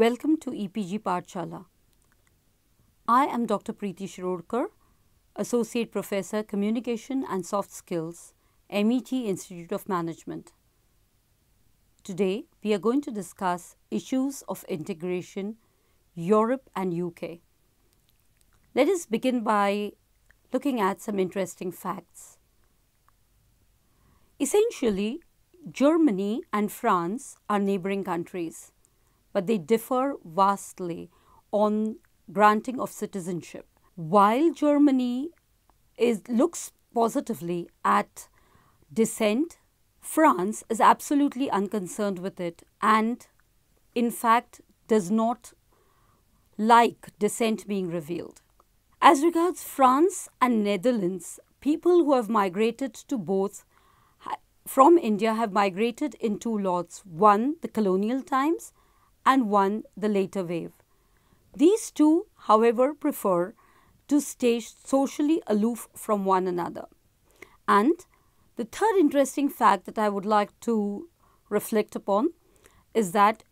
Welcome to EPG Pathshala. I am Dr. Preeti Shirorkar, Associate Professor, Communication and Soft Skills, MET Institute of Management. Today, we are going to discuss issues of integration, Europe and UK. Let us begin by looking at some interesting facts. Essentially, Germany and France are neighboring countries, but they differ vastly on granting of citizenship. While Germany looks positively at descent, France is absolutely unconcerned with it and, in fact, does not like descent being revealed. As regards France and Netherlands, people who have migrated to both from India have migrated in two lots, one the colonial times and one the later wave. These two, however, prefer to stay socially aloof from one another. And the third interesting fact that I would like to reflect upon is that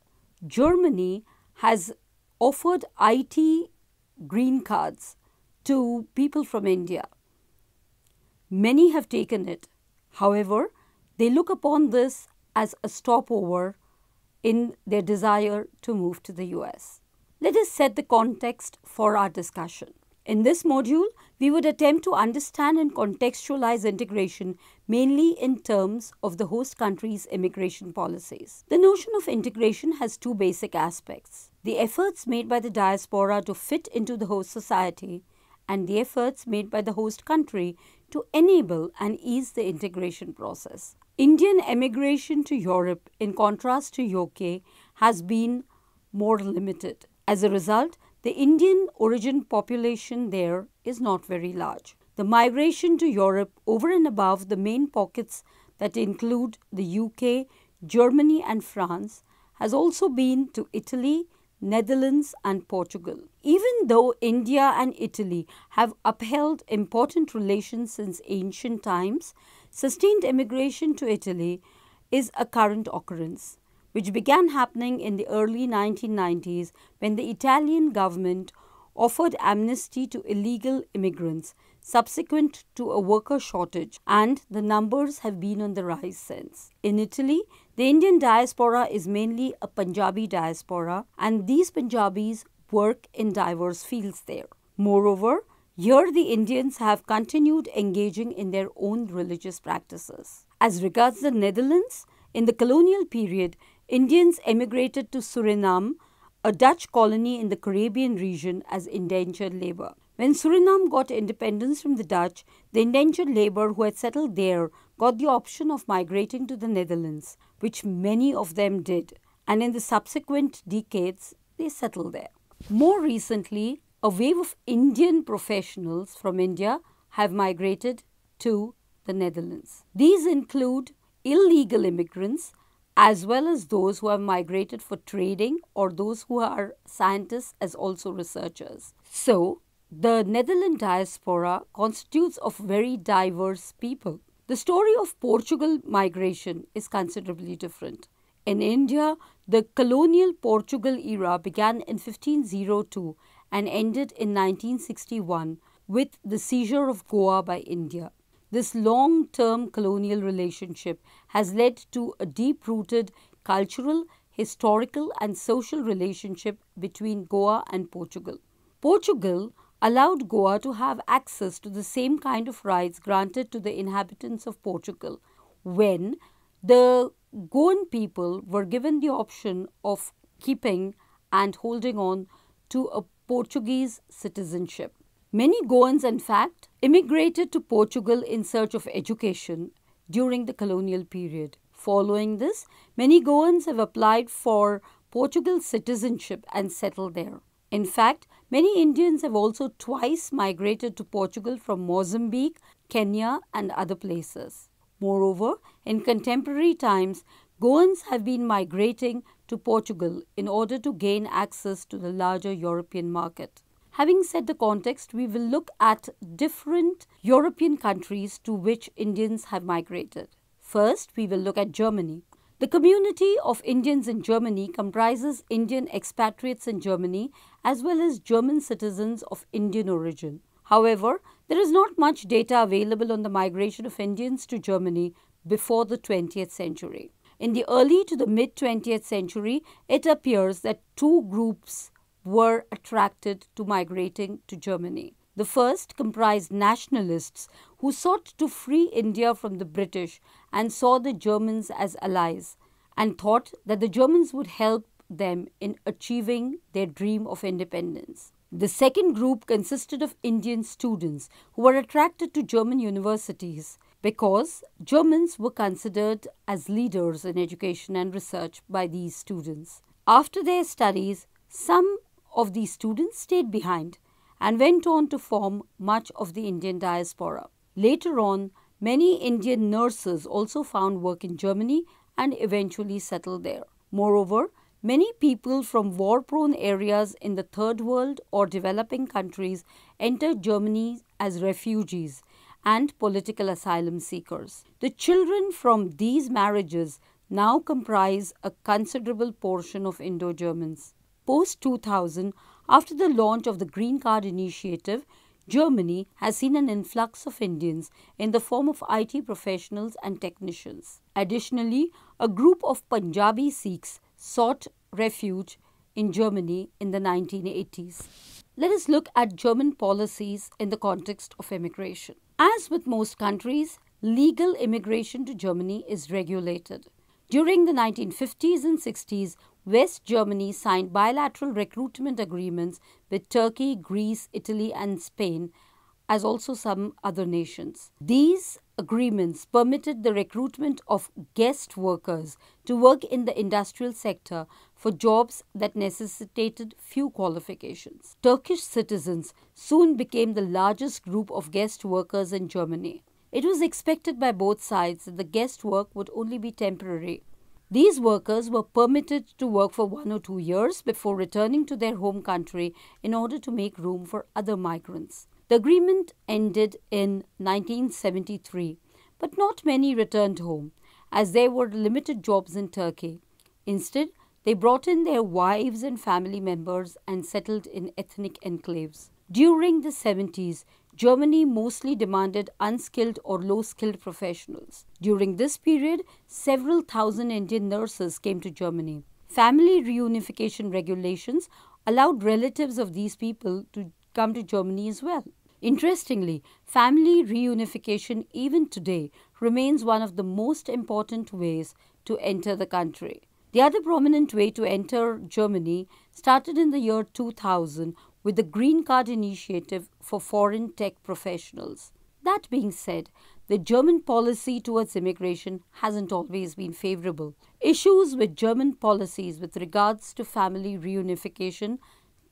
Germany has offered IT green cards to people from India. Many have taken it. However, they look upon this as a stopover in their desire to move to the US. Let us set the context for our discussion. In this module, we would attempt to understand and contextualize integration mainly in terms of the host country's immigration policies. The notion of integration has two basic aspects: the efforts made by the diaspora to fit into the host society and the efforts made by the host country to enable and ease the integration process. Indian emigration to Europe, in contrast to UK, has been more limited. As a result, the Indian origin population there is not very large. The migration to Europe over and above the main pockets that include the UK, Germany and France has also been to Italy, Netherlands and Portugal. Even though India and Italy have upheld important relations since ancient times, sustained immigration to Italy is a current occurrence, which began happening in the early 1990s when the Italian government offered amnesty to illegal immigrants subsequent to a worker shortage, and the numbers have been on the rise since. In Italy, the Indian diaspora is mainly a Punjabi diaspora, and these Punjabis work in diverse fields there. Moreover, here the Indians have continued engaging in their own religious practices. As regards the Netherlands, in the colonial period, Indians emigrated to Suriname, a Dutch colony in the Caribbean region, as indentured labor. When Suriname got independence from the Dutch, the indentured labor who had settled there got the option of migrating to the Netherlands, which many of them did, and in the subsequent decades, they settled there. More recently, a wave of Indian professionals from India have migrated to the Netherlands. These include illegal immigrants as well as those who have migrated for trading or those who are scientists as also researchers. So, the Netherlands diaspora constitutes of very diverse people. The story of Portugal migration is considerably different. In India, the colonial Portugal era began in 1502 and ended in 1961 with the seizure of Goa by India. This long-term colonial relationship has led to a deep-rooted cultural, historical and social relationship between Goa and Portugal. Portugal allowed Goa to have access to the same kind of rights granted to the inhabitants of Portugal when the Goan people were given the option of keeping and holding on to a Portuguese citizenship. Many Goans, in fact, immigrated to Portugal in search of education during the colonial period. Following this, many Goans have applied for Portugal citizenship and settled there. In fact, many Indians have also twice migrated to Portugal from Mozambique, Kenya and other places. Moreover, in contemporary times, Goans have been migrating to Portugal in order to gain access to the larger European market. Having set the context, we will look at different European countries to which Indians have migrated. First, we will look at Germany. The community of Indians in Germany comprises Indian expatriates in Germany as well as German citizens of Indian origin. However, there is not much data available on the migration of Indians to Germany before the 20th century. In the early to the mid 20th century, it appears that two groups were attracted to migrating to Germany. The first comprised nationalists who sought to free India from the British and saw the Germans as allies and thought that the Germans would help them in achieving their dream of independence. The second group consisted of Indian students who were attracted to German universities because Germans were considered as leaders in education and research by these students. After their studies, some of these students stayed behind and went on to form much of the Indian diaspora. Later on, many Indian nurses also found work in Germany and eventually settled there. Moreover, many people from war-prone areas in the Third World or developing countries entered Germany as refugees and political asylum seekers. The children from these marriages now comprise a considerable portion of Indo-Germans. Post-2000, after the launch of the Green Card Initiative, Germany has seen an influx of Indians in the form of IT professionals and technicians. Additionally, a group of Punjabi Sikhs sought refuge in Germany in the 1980s. Let us look at German policies in the context of immigration. As with most countries, legal immigration to Germany is regulated. During the 1950s and 60s, West Germany signed bilateral recruitment agreements with Turkey, Greece, Italy, and Spain, as also some other nations. These agreements permitted the recruitment of guest workers to work in the industrial sector for jobs that necessitated few qualifications. Turkish citizens soon became the largest group of guest workers in Germany. It was expected by both sides that the guest work would only be temporary. These workers were permitted to work for 1 or 2 years before returning to their home country in order to make room for other migrants. The agreement ended in 1973, but not many returned home as there were limited jobs in Turkey. Instead, they brought in their wives and family members and settled in ethnic enclaves. During the 70s, Germany mostly demanded unskilled or low-skilled professionals. During this period, several thousand Indian nurses came to Germany. Family reunification regulations allowed relatives of these people to come to Germany as well. Interestingly, family reunification even today remains one of the most important ways to enter the country. The other prominent way to enter Germany started in the year 2000 with the Green Card Initiative for foreign tech professionals. That being said, the German policy towards immigration hasn't always been favorable. Issues with German policies with regards to family reunification,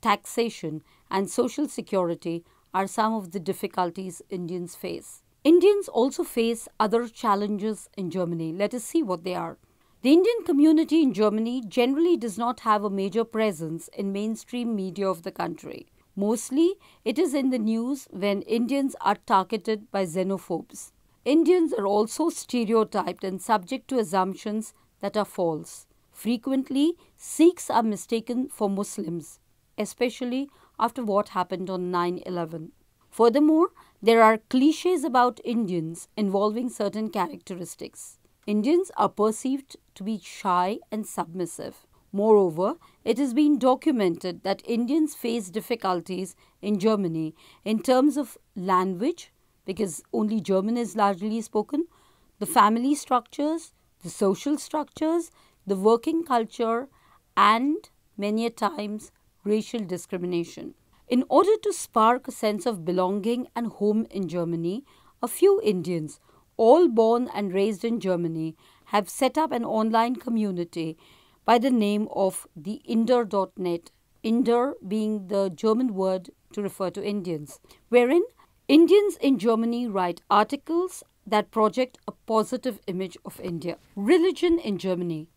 taxation, and social security are some of the difficulties Indians face. Indians also face other challenges in Germany. Let us see what they are. The Indian community in Germany generally does not have a major presence in mainstream media of the country. Mostly, it is in the news when Indians are targeted by xenophobes. Indians are also stereotyped and subject to assumptions that are false. Frequently, Sikhs are mistaken for Muslims, especially after what happened on 9/11. Furthermore, there are cliches about Indians involving certain characteristics. Indians are perceived to be shy and submissive. Moreover, it has been documented that Indians face difficulties in Germany in terms of language, because only German is largely spoken, the family structures, the social structures, the working culture, and many a times racial discrimination. In order to spark a sense of belonging and home in Germany, a few Indians, all born and raised in Germany, have set up an online community by the name of the Inder.net, Inder being the German word to refer to Indians, wherein Indians in Germany write articles that project a positive image of India. Religion in Germany.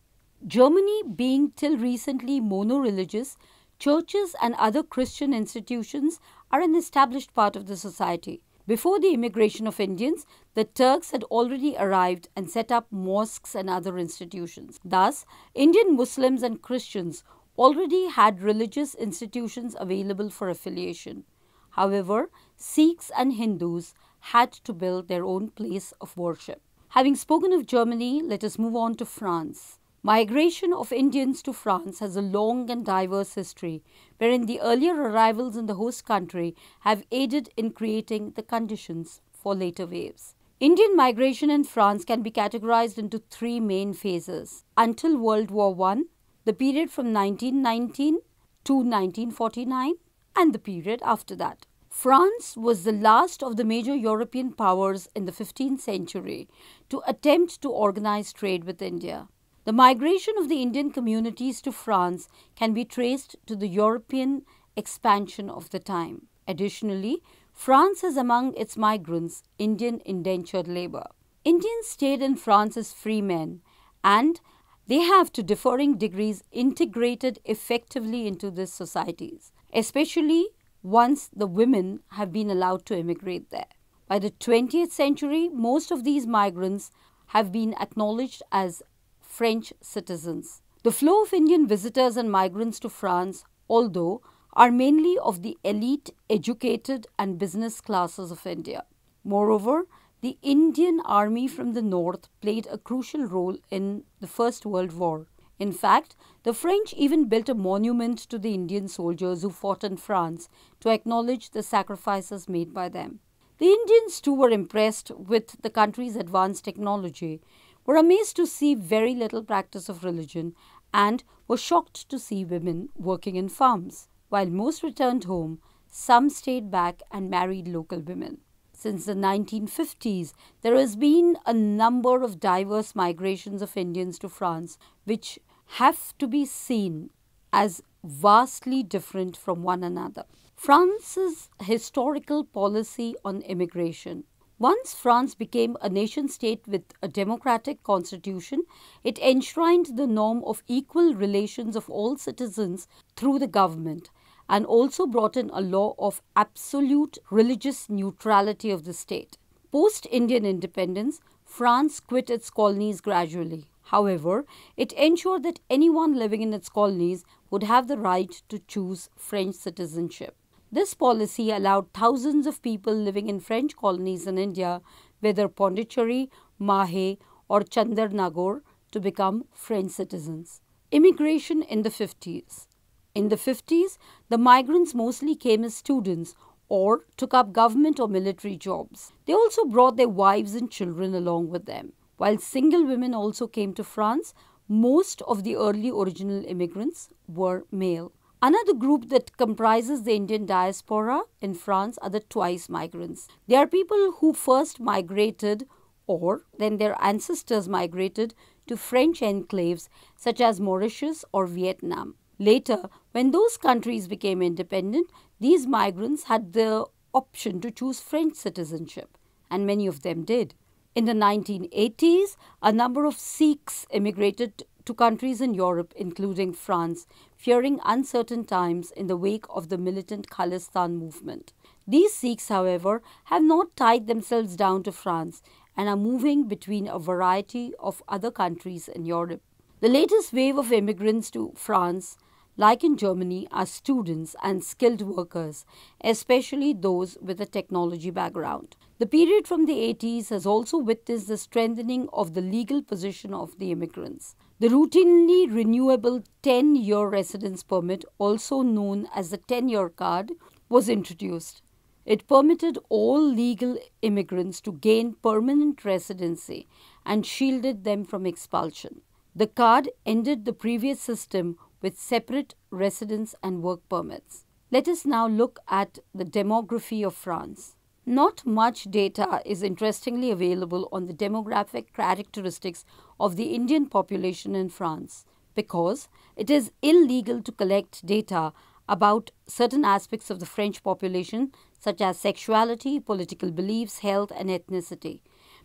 Germany being till recently mono-religious, churches and other Christian institutions are an established part of the society. Before the immigration of Indians, the Turks had already arrived and set up mosques and other institutions. Thus, Indian Muslims and Christians already had religious institutions available for affiliation. However, Sikhs and Hindus had to build their own place of worship. Having spoken of Germany, let us move on to France. Migration of Indians to France has a long and diverse history, wherein the earlier arrivals in the host country have aided in creating the conditions for later waves. Indian migration in France can be categorized into three main phases. Until World War I, the period from 1919 to 1949, and the period after that. France was the last of the major European powers in the 15th century to attempt to organize trade with India. The migration of the Indian communities to France can be traced to the European expansion of the time. Additionally, France has among its migrants Indian indentured labor. Indians stayed in France as free men, and they have to differing degrees integrated effectively into these societies, especially once the women have been allowed to immigrate there. By the 20th century, most of these migrants have been acknowledged as French citizens. The flow of Indian visitors and migrants to France, although, are mainly of the elite, educated and business classes of India. Moreover, the Indian army from the north played a crucial role in the First World War. In fact, the French even built a monument to the Indian soldiers who fought in France to acknowledge the sacrifices made by them. The Indians too were impressed with the country's advanced technology, were amazed to see very little practice of religion, and were shocked to see women working in farms. While most returned home, some stayed back and married local women. Since the 1950s, there has been a number of diverse migrations of Indians to France, which have to be seen as vastly different from one another. France's historical policy on immigration. Once France became a nation-state with a democratic constitution, it enshrined the norm of equal relations of all citizens through the government, and also brought in a law of absolute religious neutrality of the state. Post-Indian independence, France quit its colonies gradually. However, it ensured that anyone living in its colonies would have the right to choose French citizenship. This policy allowed thousands of people living in French colonies in India, whether Pondicherry, Mahe or Chandernagore, to become French citizens. Immigration in the 50s. In the 50s, the migrants mostly came as students or took up government or military jobs. They also brought their wives and children along with them. While single women also came to France, most of the early original immigrants were male. Another group that comprises the Indian diaspora in France are the twice migrants. They are people who first migrated or then their ancestors migrated to French enclaves such as Mauritius or Vietnam. Later, when those countries became independent, these migrants had the option to choose French citizenship, and many of them did. In the 1980s, a number of Sikhs immigrated to countries in Europe, including France, fearing uncertain times in the wake of the militant Khalistan movement. These Sikhs, however, have not tied themselves down to France and are moving between a variety of other countries in Europe. The latest wave of immigrants to France, like in Germany, are students and skilled workers, especially those with a technology background. The period from the 80s has also witnessed the strengthening of the legal position of the immigrants. The routinely renewable 10-year residence permit, also known as the 10-year card, was introduced. It permitted all legal immigrants to gain permanent residency and shielded them from expulsion. The card ended the previous system with separate residence and work permits. Let us now look at the demography of France. Not much data is interestingly available on the demographic characteristics of the Indian population in France because it is illegal to collect data about certain aspects of the French population such as sexuality, political beliefs, health and ethnicity.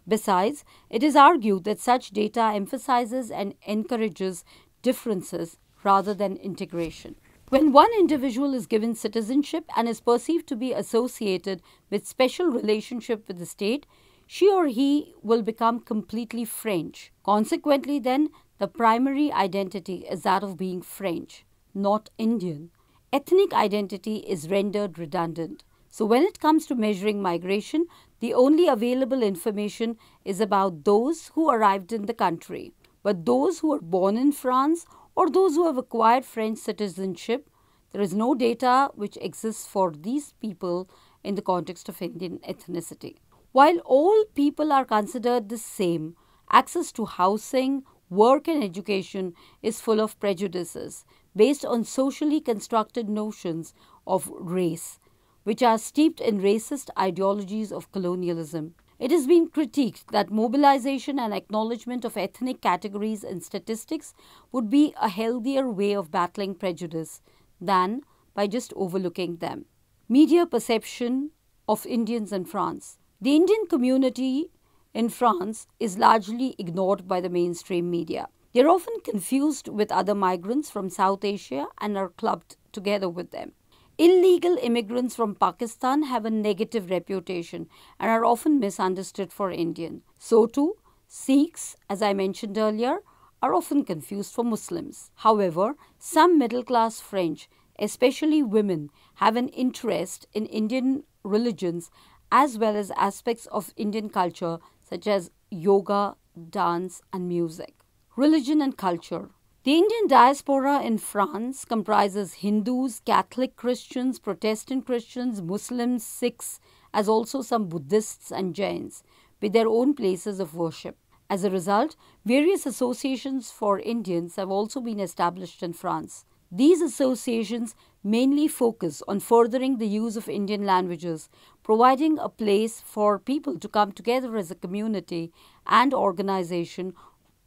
Besides, it is argued that such data emphasizes and encourages differences rather than integration. When one individual is given citizenship and is perceived to be associated with special relationship with the state, she or he will become completely French. Consequently, then, the primary identity is that of being French, not Indian. Ethnic identity is rendered redundant. So when it comes to measuring migration, the only available information is about those who arrived in the country. But those who are born in France or those who have acquired French citizenship, there is no data which exists for these people in the context of Indian ethnicity. While all people are considered the same, access to housing, work and education is full of prejudices based on socially constructed notions of race, which are steeped in racist ideologies of colonialism. It has been critiqued that mobilization and acknowledgement of ethnic categories in statistics would be a healthier way of battling prejudice than by just overlooking them. Media perception of Indians in France. The Indian community in France is largely ignored by the mainstream media. They are often confused with other migrants from South Asia and are clubbed together with them. Illegal immigrants from Pakistan have a negative reputation and are often misunderstood for Indian. So too, Sikhs, as I mentioned earlier, are often confused for Muslims. However, some middle class French, especially women, have an interest in Indian religions as well as aspects of Indian culture such as yoga, dance, and music. Religion and culture. The Indian diaspora in France comprises Hindus, Catholic Christians, Protestant Christians, Muslims, Sikhs, as also some Buddhists and Jains, with their own places of worship. As a result, various associations for Indians have also been established in France. These associations mainly focus on furthering the use of Indian languages, providing a place for people to come together as a community, and organization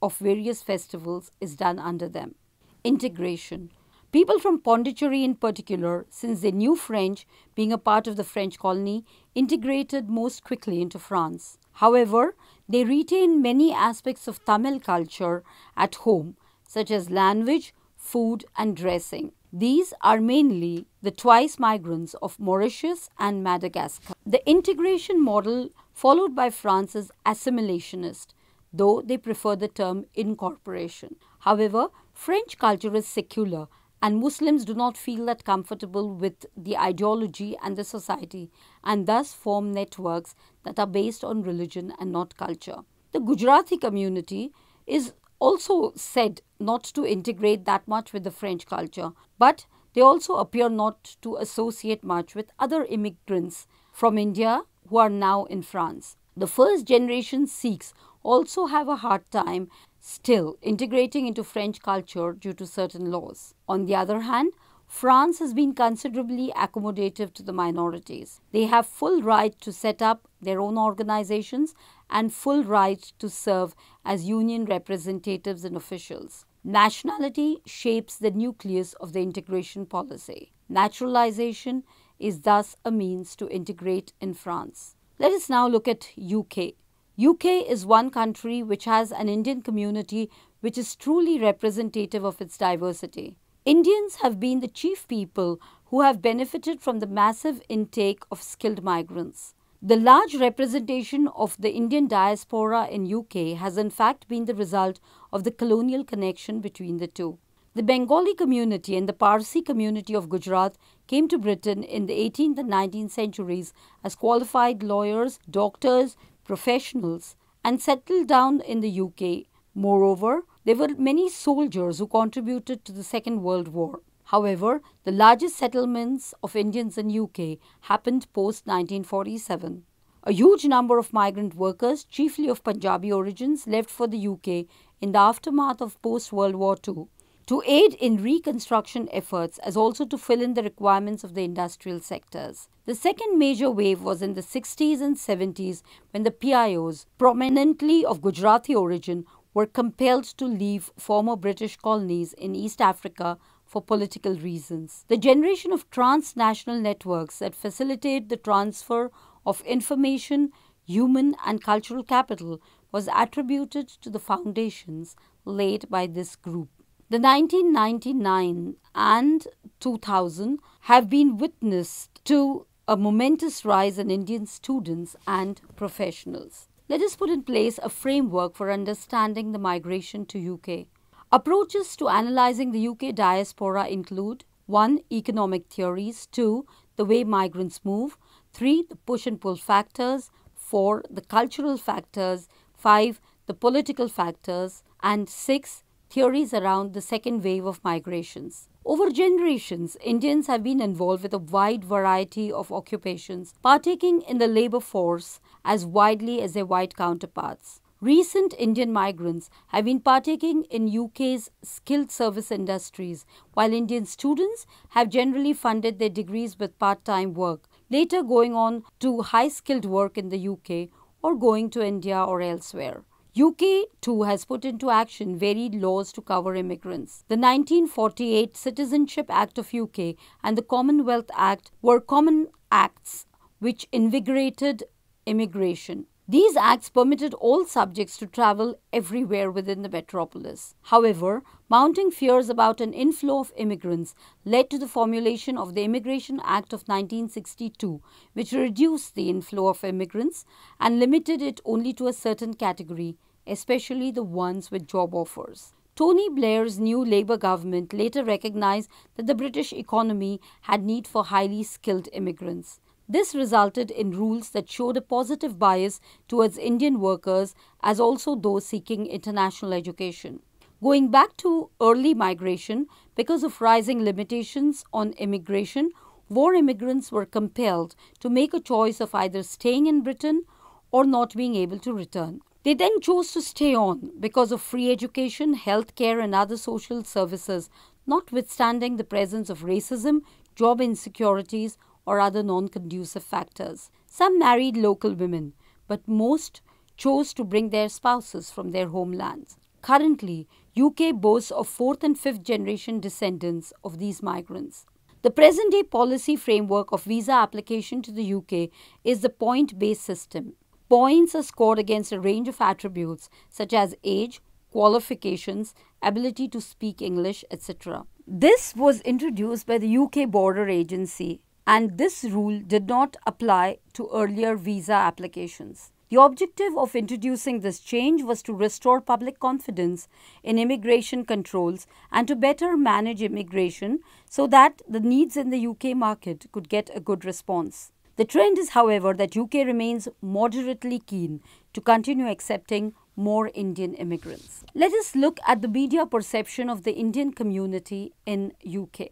of various festivals is done under them. Integration. People from Pondicherry in particular, since they knew French, being a part of the French colony, integrated most quickly into France. However, they retain many aspects of Tamil culture at home, such as language, food, and dressing. These are mainly the twice migrants of Mauritius and Madagascar. The integration model followed by France is assimilationist, though they prefer the term incorporation. However, French culture is secular and Muslims do not feel that comfortable with the ideology and the society and thus form networks that are based on religion and not culture. The Gujarati community is also said not to integrate that much with the French culture, but they also appear not to associate much with other immigrants from India who are now in France. The first generation Sikhs also have a hard time still integrating into French culture due to certain laws. On the other hand, France has been considerably accommodative to the minorities. They have full right to set up their own organizations and full right to serve as union representatives and officials. Nationality shapes the nucleus of the integration policy. Naturalization is thus a means to integrate in France. Let us now look at UK. UK is one country which has an Indian community which is truly representative of its diversity. Indians have been the chief people who have benefited from the massive intake of skilled migrants. The large representation of the Indian diaspora in UK has in fact been the result of the colonial connection between the two. The Bengali community and the Parsi community of Gujarat came to Britain in the 18th and 19th centuries as qualified lawyers, doctors, professionals, and settled down in the UK. Moreover, there were many soldiers who contributed to the Second World War. However, the largest settlements of Indians in UK happened post-1947. A huge number of migrant workers, chiefly of Punjabi origins, left for the UK in the aftermath of post-World War II to aid in reconstruction efforts as also to fill in the requirements of the industrial sectors. The second major wave was in the 60s and 70s when the PIOs, prominently of Gujarati origin, were compelled to leave former British colonies in East Africa for political reasons. The generation of transnational networks that facilitate the transfer of information, human and cultural capital was attributed to the foundations laid by this group. The 1999 and 2000 have been witnessed to a momentous rise in Indian students and professionals. Let us put in place a framework for understanding the migration to UK. Approaches to analyzing the UK diaspora include 1. Economic theories, 2. The way migrants move, 3. The push and pull factors, 4. The cultural factors, 5. The political factors, and 6. Theories around the second wave of migrations. Over generations, Indians have been involved with a wide variety of occupations, partaking in the labor force as widely as their white counterparts. Recent Indian migrants have been partaking in UK's skilled service industries, while Indian students have generally funded their degrees with part-time work, later going on to high-skilled work in the UK or going to India or elsewhere. UK too has put into action varied laws to cover immigrants. The 1948 Citizenship Act of UK and the Commonwealth Act were common acts which invigorated immigration. These acts permitted all subjects to travel everywhere within the metropolis. However, mounting fears about an inflow of immigrants led to the formulation of the Immigration Act of 1962, which reduced the inflow of immigrants and limited it only to a certain category, especially the ones with job offers. Tony Blair's new Labour government later recognized that the British economy had need for highly skilled immigrants. This resulted in rules that showed a positive bias towards Indian workers as also those seeking international education. Going back to early migration, because of rising limitations on immigration, war immigrants were compelled to make a choice of either staying in Britain or not being able to return. They then chose to stay on because of free education, health care and other social services, notwithstanding the presence of racism, job insecurities, or other non-conducive factors. Some married local women, but most chose to bring their spouses from their homelands. Currently, UK boasts of 4th and 5th generation descendants of these migrants. The present-day policy framework of visa application to the UK is the point-based system. Points are scored against a range of attributes such as age, qualifications, ability to speak English, etc. This was introduced by the UK Border Agency, and this rule did not apply to earlier visa applications. The objective of introducing this change was to restore public confidence in immigration controls and to better manage immigration so that the needs in the UK market could get a good response. The trend is, however, that UK remains moderately keen to continue accepting more Indian immigrants. Let us look at the media perception of the Indian community in UK.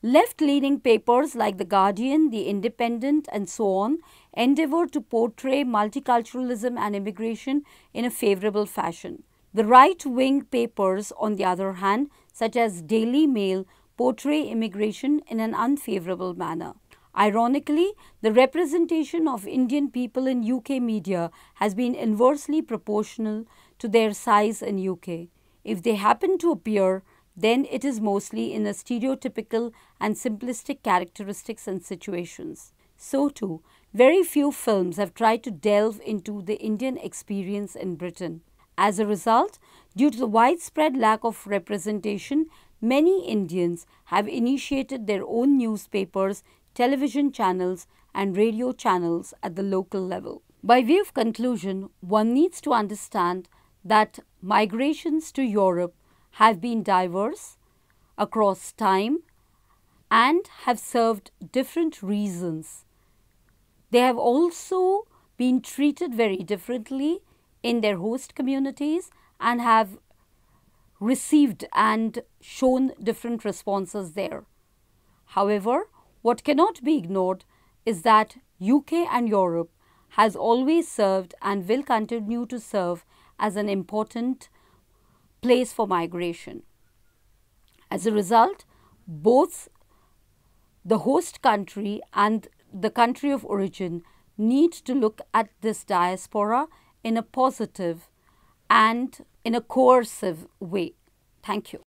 Left-leaning papers like The Guardian, The Independent and so on endeavour to portray multiculturalism and immigration in a favourable fashion. The right-wing papers, on the other hand, such as Daily Mail, portray immigration in an unfavourable manner. Ironically, the representation of Indian people in UK media has been inversely proportional to their size in UK. If they happen to appear, then it is mostly in a stereotypical and simplistic characteristics and situations. So too, very few films have tried to delve into the Indian experience in Britain. As a result, due to the widespread lack of representation, many Indians have initiated their own newspapers, television channels and radio channels at the local level. By way of conclusion, one needs to understand that migrations to Europe have been diverse across time and have served different reasons. They have also been treated very differently in their host communities and have received and shown different responses there. However, what cannot be ignored is that UK and Europe has always served and will continue to serve as an important place for migration. As a result, both the host country and the country of origin need to look at this diaspora in a positive and in a coercive way. Thank you.